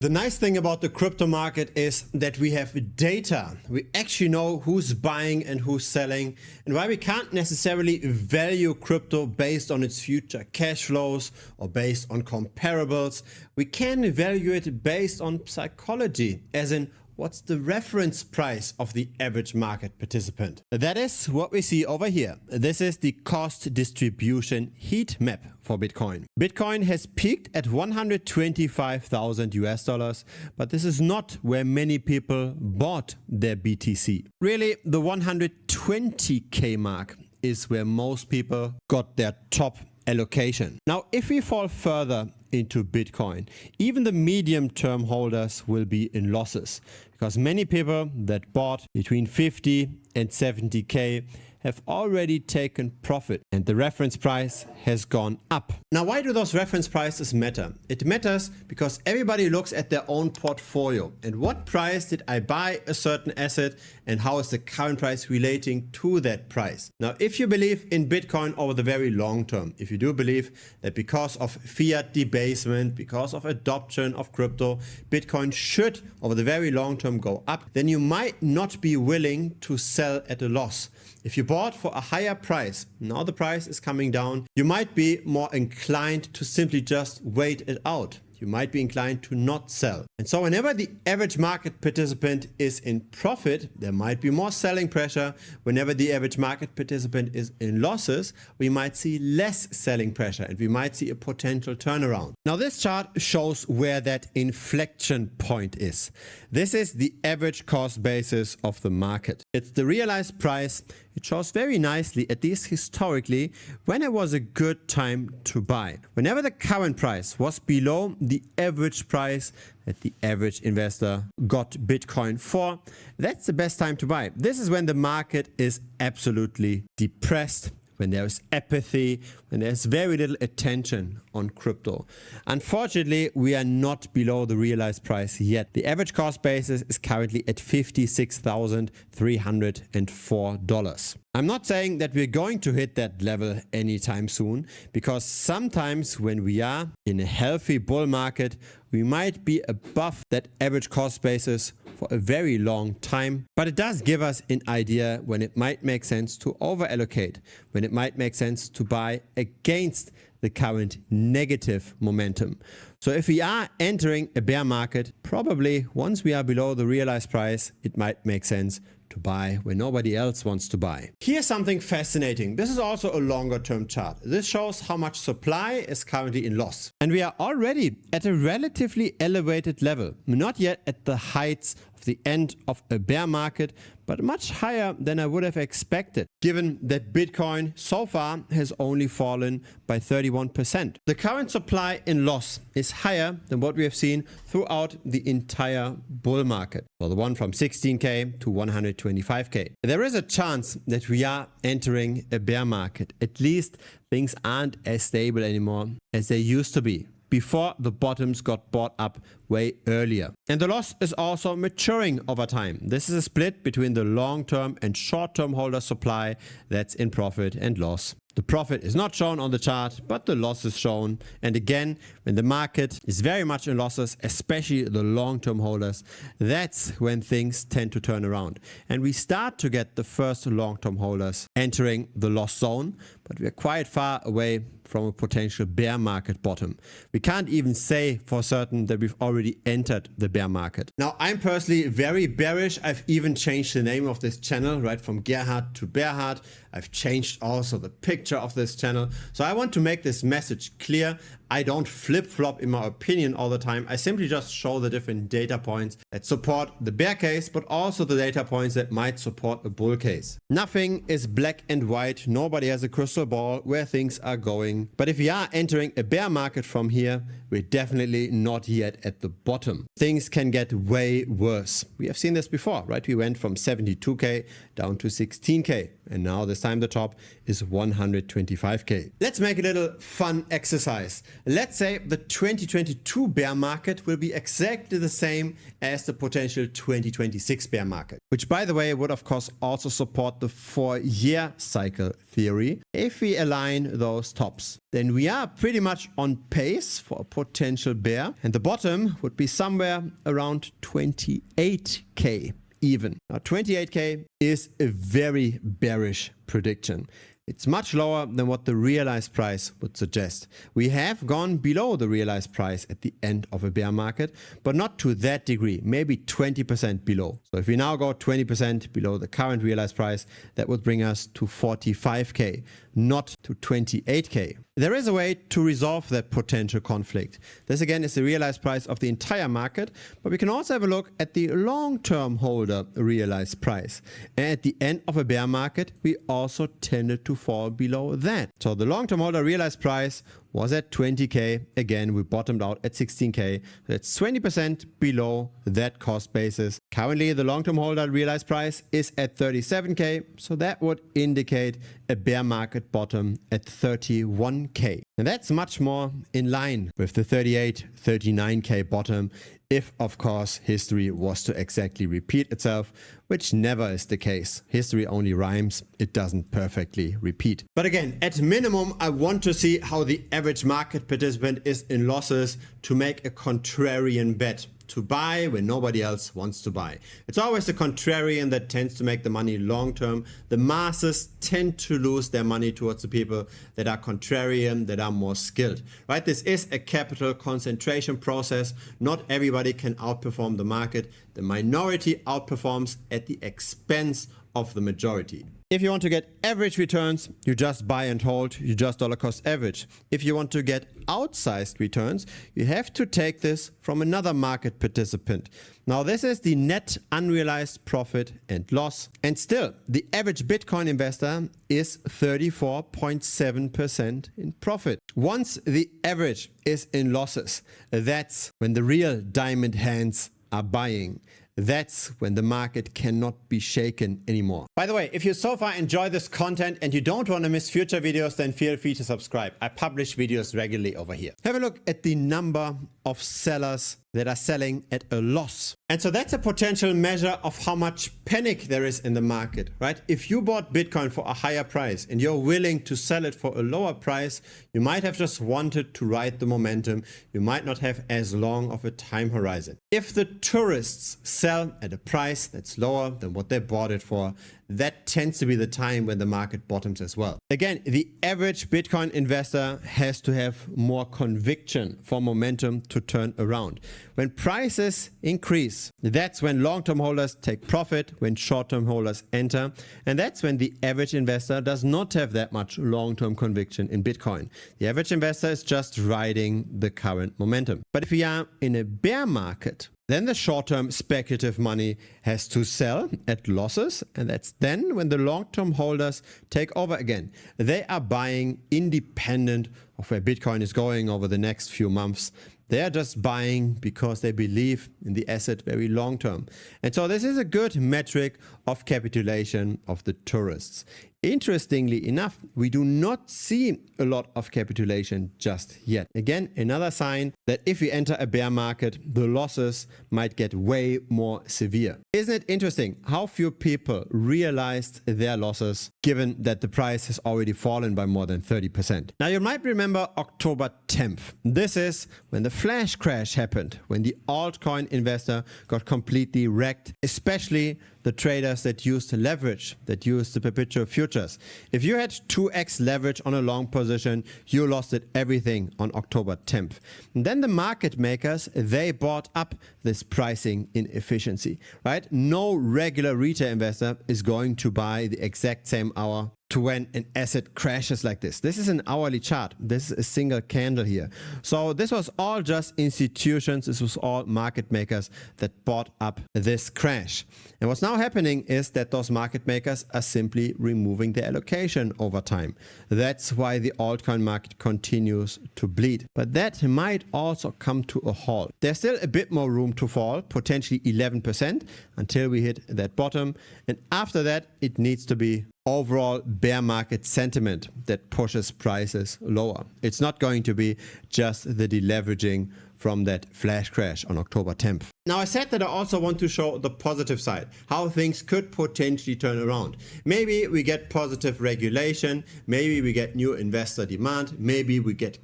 The nice thing about the crypto market is that we have data. We actually know who's buying and who's selling, and why we can't necessarily value crypto based on its future cash flows or based on comparables. We can evaluate it based on psychology, as in what's the reference price of the average market participant. That is what we see over here. This is the cost distribution heat map for Bitcoin. Bitcoin has peaked at 125,000 US dollars, but this is not where many people bought their BTC. Really, the 120k mark is where most people got their top allocation. Now, if we fall further into Bitcoin, even the medium-term holders will be in losses, because many people that bought between 50 and 70k have already taken profit and the reference price has gone up. Now, why do those reference prices matter? It matters because everybody looks at their own portfolio and what price did I buy a certain asset and how is the current price relating to that price. Now, if you believe in Bitcoin over the very long term, if you do believe that because of fiat debasement, because of adoption of crypto, Bitcoin should over the very long term go up, then you might not be willing to sell at a loss. If you bought for a higher price, now the price is coming down, you might be more inclined to simply just wait it out. You might be inclined to not sell. And so whenever the average market participant is in profit, there might be more selling pressure. Whenever the average market participant is in losses, we might see less selling pressure and we might see a potential turnaround. Now, this chart shows where that inflection point is. This is the average cost basis of the market. It's the realized price. It shows very nicely, at least historically, when it was a good time to buy. Whenever the current price was below the average price that the average investor got Bitcoin for, that's the best time to buy. This is when the market is absolutely depressed, when there is apathy, when there's very little attention on crypto. Unfortunately, we are not below the realized price yet. The average cost basis is currently at $56,304. I'm not saying that we're going to hit that level anytime soon, because sometimes when we are in a healthy bull market, we might be above that average cost basis for a very long time. But it does give us an idea when it might make sense to over allocate, when it might make sense to buy against the current negative momentum. So if we are entering a bear market, probably once we are below the realized price, it might make sense to buy when nobody else wants to buy. Here's something fascinating. This is also a longer term chart. This shows how much supply is currently in loss. And we are already at a relatively elevated level, not yet at the heights of the end of a bear market, but much higher than I would have expected, given that Bitcoin so far has only fallen by 31%. The current supply in loss is higher than what we have seen throughout the entire bull market. Well, the one from 16k to 125k. There is a chance that we are entering a bear market. At least things aren't as stable anymore as they used to be before the bottoms got bought up way earlier. And the loss is also maturing over time. This is a split between the long-term and short-term holder supply that's in profit and loss. The profit is not shown on the chart, but the loss is shown. And again, when the market is very much in losses, especially the long-term holders, that's when things tend to turn around. And we start to get the first long-term holders entering the loss zone, but we're quite far away from a potential bear market bottom. We can't even say for certain that we've already entered the bear market. Now, I'm personally very bearish. I've even changed the name of this channel, right, from Gerhard to Bearhard. I've changed also the picture of this channel. So I want to make this message clear. I don't flip-flop in my opinion all the time. I simply just show the different data points that support the bear case, but also the data points that might support a bull case. Nothing is black and white. Nobody has a crystal ball where things are going. But if we are entering a bear market from here, we're definitely not yet at the bottom. Things can get way worse. We have seen this before, right? We went from 72k down to 16k. And now this time the top is 125k. Let's make a little fun exercise. let's say the 2022 bear market will be exactly the same as the potential 2026 bear market, which by the way would of course also support the 4-year cycle theory. If we align those tops, then we are pretty much on pace for a potential bear, and the bottom would be somewhere around 28k even. Now 28k is a very bearish prediction. It's much lower than what the realized price would suggest. We have gone below the realized price at the end of a bear market, but not to that degree, maybe 20% below. So if we now go 20% below the current realized price, that would bring us to 45k, not to 28k. There is a way to resolve that potential conflict. This again is the realized price of the entire market, but we can also have a look at the long-term holder realized price. And at the end of a bear market, we also tended to fall below that. So the long-term holder realized price was at 20k. Again, we bottomed out at 16k. That's 20% below that cost basis. Currently, the long-term holder realized price is at 37k. So that would indicate a bear market bottom at 31k. And that's much more in line with the 39k bottom, if of course history was to exactly repeat itself, which never is the case. History only rhymes, it doesn't perfectly repeat. But again, at minimum, I want to see how the average market participant is in losses to make a contrarian bet, to buy when nobody else wants to buy. It's always the contrarian that tends to make the money long term. The masses tend to lose their money towards the people that are contrarian, that are more skilled, right? This is a capital concentration process. Not everybody can outperform the market. The minority outperforms at the expense of the majority. If you want to get average returns, you just buy and hold, you just dollar cost average. If you want to get outsized returns, you have to take this from another market participant. Now this is the net unrealized profit and loss. And still, the average Bitcoin investor is 34.7% in profit. Once the average is in losses, that's when the real diamond hands are buying. That's when the market cannot be shaken anymore. By the way, if you so far enjoy this content and you don't want to miss future videos, then feel free to subscribe. I publish videos regularly over here. Have a look at the number of sellers that are selling at a loss. And so that's a potential measure of how much panic there is in the market, right? If you bought Bitcoin for a higher price and you're willing to sell it for a lower price, you might have just wanted to ride the momentum. You might not have as long of a time horizon. If the tourists sell at a price that's lower than what they bought it for, that tends to be the time when the market bottoms as well. Again, the average Bitcoin investor has to have more conviction for momentum to turn around. When prices increase, that's when long-term holders take profit, when short-term holders enter, and that's when the average investor does not have that much long-term conviction in Bitcoin. The average investor is just riding the current momentum. But if we are in a bear market, then the short-term speculative money has to sell at losses, and that's then when the long-term holders take over again. They are buying independent of where Bitcoin is going over the next few months. They are just buying because they believe in the asset very long term. And so this is a good metric of capitulation of the tourists. Interestingly enough, we do not see a lot of capitulation just yet. Again, another sign that if we enter a bear market, the losses might get way more severe. Isn't it interesting how few people realized their losses given that the price has already fallen by more than 30%? Now you might remember October 10th. This is when the flash crash happened, when the altcoin investor got completely wrecked, especially the traders that used leverage, that used the perpetual futures. If you had 2x leverage on a long position, you lost it everything on October 10th. And then the market makers, they bought up this pricing inefficiency, right? No regular retail investor is going to buy the exact same hour to when an asset crashes like this. This is an hourly chart. This is a single candle here. So this was all just institutions. This was all market makers that bought up this crash. And what's now happening is that those market makers are simply removing their allocation over time. That's why the altcoin market continues to bleed. But that might also come to a halt. There's still a bit more room to fall, potentially 11%, until we hit that bottom. And after that, it needs to be overall bear market sentiment that pushes prices lower. It's not going to be just the deleveraging from that flash crash on October 10th. Now, I said that I also want to show the positive side, how things could potentially turn around. Maybe we get positive regulation, maybe we get new investor demand, maybe we get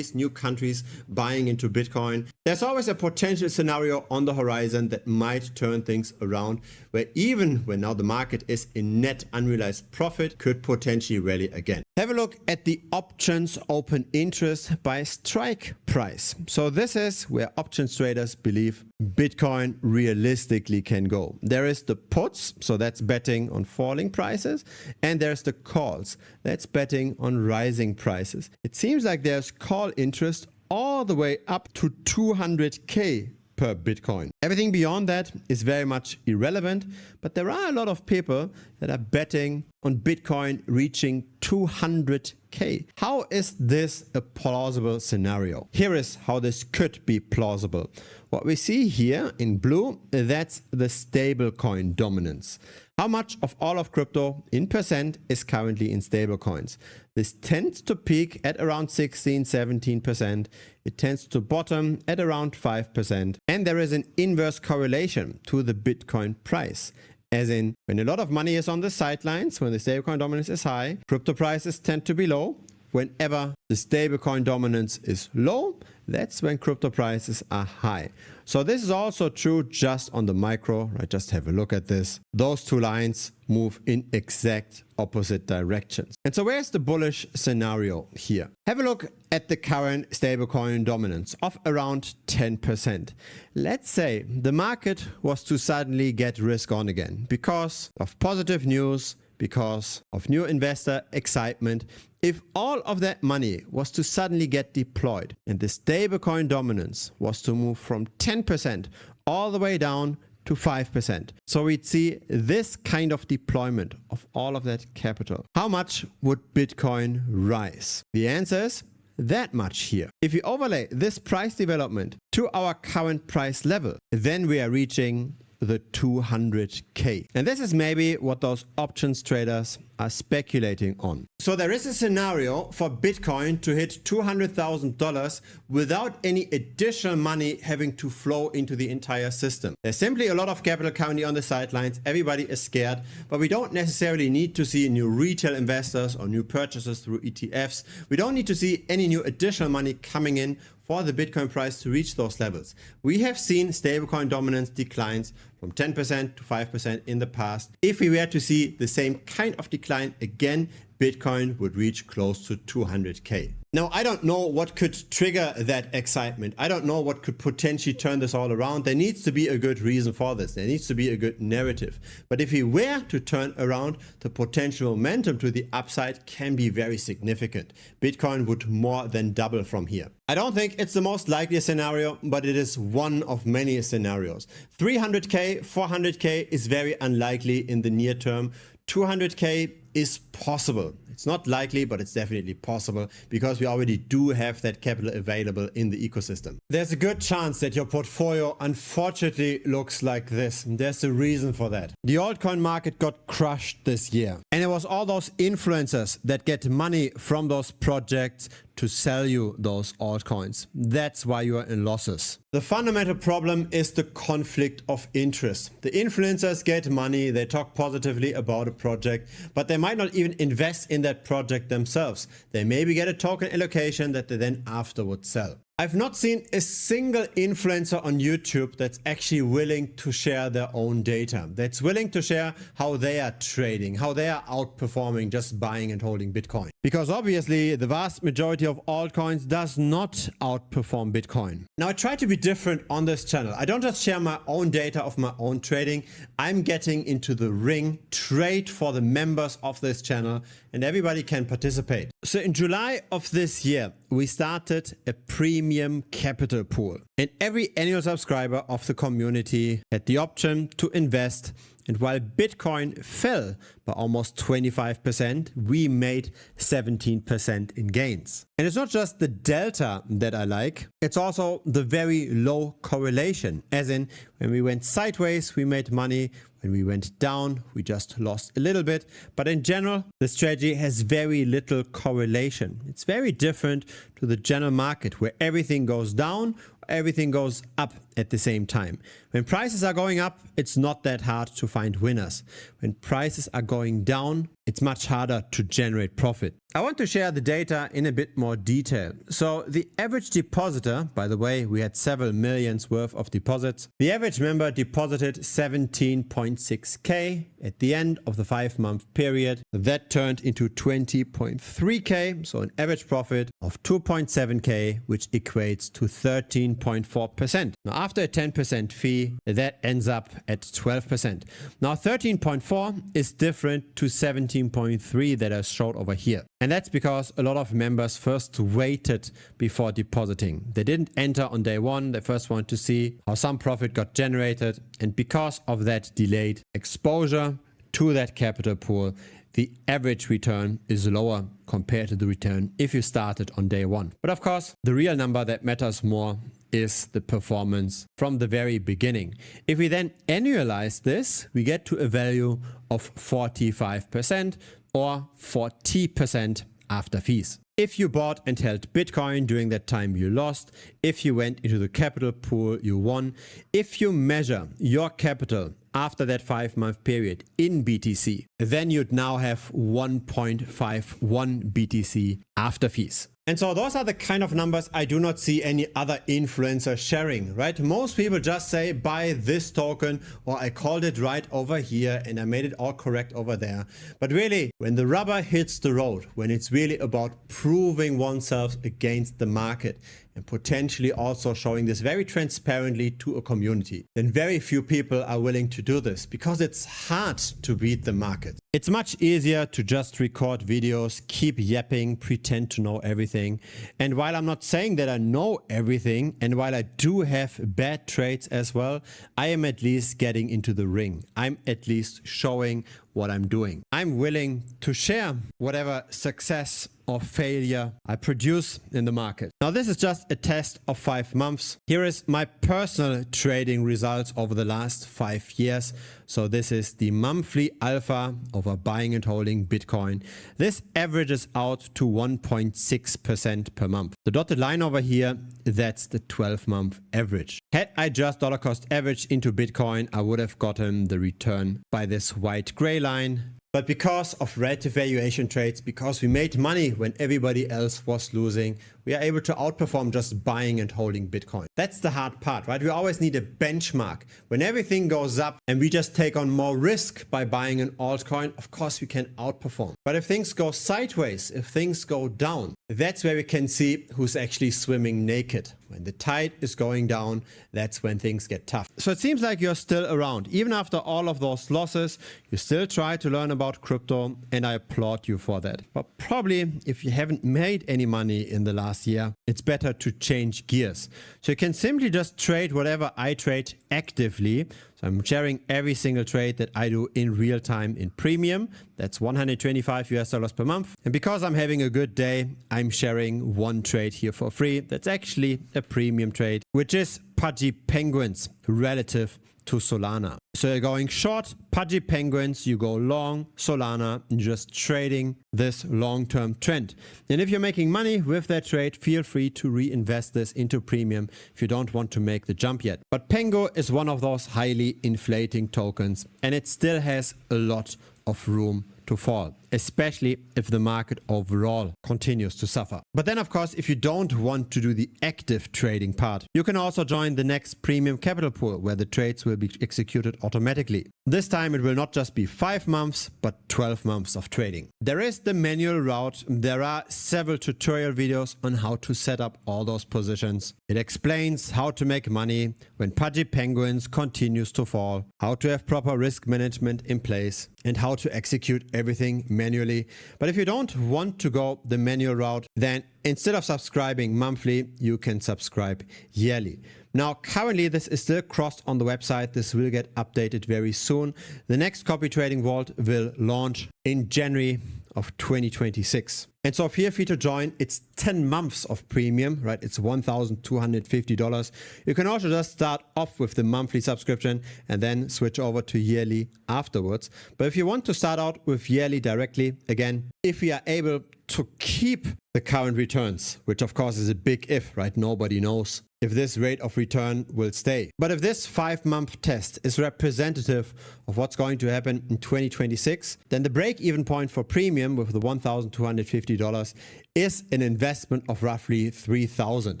new countries buying into Bitcoin. There's always a potential scenario on the horizon that might turn things around, where even when now the market is in net unrealized profit, could potentially rally again. Have a look at the options open interest by strike price. So this is where options traders believe Bitcoin realistically can go. There is the puts, so that's betting on falling prices, and there's the calls, that's betting on rising prices. It seems like there's call interest all the way up to 200K per Bitcoin. Everything beyond that is very much irrelevant, but there are a lot of people that are betting on Bitcoin reaching 200K. How is this a plausible scenario? Here is how this could be plausible. What we see here in blue, that's the stablecoin dominance. How much of all of crypto in percent is currently in stablecoins? This tends to peak at around 16-17%. It tends to bottom at around 5%. And there is an inverse correlation to the Bitcoin price. As in, when a lot of money is on the sidelines, when the stablecoin dominance is high, crypto prices tend to be low. Whenever the stablecoin dominance is low, that's when crypto prices are high. So this is also true just on the micro, right? Just have a look at this. Those two lines move in exact opposite directions. And so where's the bullish scenario here? Have a look at the current stablecoin dominance of around 10%. Let's say the market was to suddenly get risk on again because of positive news, because of new investor excitement. If all of that money was to suddenly get deployed and the stablecoin dominance was to move from 10% all the way down to 5%. So we'd see this kind of deployment of all of that capital. How much would Bitcoin rise? The answer is that much here. If you overlay this price development to our current price level, then we are reaching the 200K. And this is maybe what those options traders are speculating on. So there is a scenario for Bitcoin to hit $200,000 without any additional money having to flow into the entire system. There's simply a lot of capital currently on the sidelines. Everybody is scared, but we don't necessarily need to see new retail investors or new purchases through ETFs. We don't need to see any new additional money coming in for the Bitcoin price to reach those levels. We have seen stablecoin dominance declines from 10% to 5% in the past. If we were to see the same kind of decline again, Bitcoin would reach close to 200K. Now, I don't know what could trigger that excitement. I don't know what could potentially turn this all around. There needs to be a good reason for this. There needs to be a good narrative. But if we were to turn around, the potential momentum to the upside can be very significant. Bitcoin would more than double from here. I don't think it's the most likely scenario, but it is one of many scenarios. 300K, 400K is very unlikely in the near term. 200K is possible. It's not likely, but it's definitely possible because we already do have that capital available in the ecosystem. There's a good chance that your portfolio unfortunately looks like this. There's a reason for that. The altcoin market got crushed this year, and it was all those influencers that get money from those projects to sell you those altcoins. That's why you are in losses. The fundamental problem is the conflict of interest. The influencers get money, they talk positively about a project, but they might not even invest in that project themselves. They maybe get a token allocation that they then afterwards sell. I've not seen a single influencer on YouTube that's actually willing to share their own data, that's willing to share how they are trading, how they are outperforming just buying and holding Bitcoin. Because obviously the vast majority of altcoins does not outperform Bitcoin. Now I try to be different on this channel. I don't just share my own data of my own trading. I'm getting into the ring, trade for the members of this channel, and everybody can participate. So in July of this year, we started a premium capital pool, and every annual subscriber of the community had the option to invest. And while Bitcoin fell by almost 25%, we made 17% in gains. And it's not just the delta that I like, it's also the very low correlation. As in, when we went sideways, we made money. When we went down, we just lost a little bit. But in general, the strategy has very little correlation. It's very different to the general market where everything goes down, everything goes up at the same time. When prices are going up, it's not that hard to find winners. When prices are going down, it's much harder to generate profit. I want to share the data in a bit more detail. So the average depositor, by the way, we had several millions worth of deposits. The average member deposited 17.6K at the end of the 5-month period. That turned into 20.3K, so an average profit of 2.7K, which equates to 13.4%. Now, after a 10% fee, that ends up at 12%. Now, 13.4 is different to 17.3 that I showed over here. And that's because a lot of members first waited before depositing. They didn't enter on day one. They first wanted to see how some profit got generated. And because of that delayed exposure to that capital pool, the average return is lower compared to the return if you started on day one. But of course, the real number that matters more is the performance from the very beginning. If we then annualize this, we get to a value of 45% or 40% after fees. If you bought and held Bitcoin during that time, you lost. If you went into the capital pool, you won. If you measure your capital after that 5-month period in BTC, then you'd now have 1.51 BTC after fees. And so those are the kind of numbers I do not see any other influencer sharing, right? Most people just say, buy this token, or I called it right over here and I made it all correct over there. But really, when the rubber hits the road, when it's really about proving oneself against the market and potentially also showing this very transparently to a community, then very few people are willing to do this because it's hard to beat the market. It's much easier to just record videos, keep yapping, pretend to know everything. And while I'm not saying that I know everything, and while I do have bad trades as well, I am at least getting into the ring. I'm at least showing what I'm doing. I'm willing to share whatever success or failure I produce in the market. Now, this is just a test of 5 months. Here is my personal trading results over the last 5 years. So this is the monthly alpha over buying and holding Bitcoin. This averages out to 1.6% per month. The dotted line over here, that's the 12-month average. Had I just dollar cost average into Bitcoin, I would have gotten the return by this white gray line. But because of relative valuation trades, because we made money when everybody else was losing, we are able to outperform just buying and holding Bitcoin. That's the hard part, right? We always need a benchmark. When everything goes up and we just take on more risk by buying an altcoin, of course we can outperform. But if things go sideways, if things go down, that's where we can see who's actually swimming naked. When the tide is going down, that's when things get tough. So it seems like you're still around. Even after all of those losses, you still try to learn about crypto, and I applaud you for that. But probably if you haven't made any money in the last year, it's better to change gears. So you can simply just trade whatever I trade actively. So I'm sharing every single trade that I do in real time in premium. That's $125 per month. And because I'm having a good day, I'm sharing one trade here for free. That's actually a premium trade, which is Pudgy Penguins relative to Solana. So you're going short Pudgy Penguins, you go long Solana, and just trading this long-term trend. And if you're making money with that trade, feel free to reinvest this into premium if you don't want to make the jump yet. But Pengo is one of those highly inflating tokens, and it still has a lot of room to fall, especially if the market overall continues to suffer. But then, of course, if you don't want to do the active trading part, you can also join the next premium capital pool where the trades will be executed automatically. This time it will not just be 5 months, but 12 months of trading. There is the manual route. There are several tutorial videos on how to set up all those positions. It explains how to make money when Pudgy Penguins continues to fall, how to have proper risk management in place, and how to execute everything manually. But if you don't want to go the manual route, then instead of subscribing monthly, you can subscribe yearly. Now, currently this is still crossed on the website. This will get updated very soon. The next copy trading vault will launch in January of 2026. And so feel free to join. It's 10 months of premium, right? It's $1,250. You can also just start off with the monthly subscription and then switch over to yearly afterwards. But if you want to start out with yearly directly, again, if we are able to keep the current returns, which of course is a big if, right? Nobody knows if this rate of return will stay. But if this 5-month test is representative of what's going to happen in 2026, then the break-even point for premium with the $1,250 is an investment of roughly $3,000.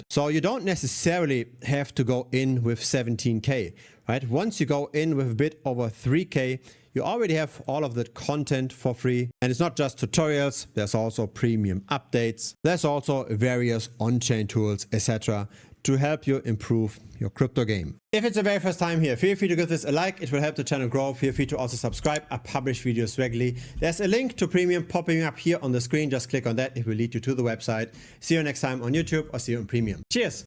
So you don't necessarily have to go in with 17K, right? Once you go in with a bit over 3K, you already have all of that content for free. And it's not just tutorials, there's also premium updates. There's also various on-chain tools, etc., to help you improve your crypto game. If it's the very first time here, feel free to give this a like. It will help the channel grow. Feel free to also subscribe. I publish videos regularly. There's a link to premium popping up here on the screen. Just click on that. It will lead you to the website. See you next time on YouTube or see you on premium. Cheers.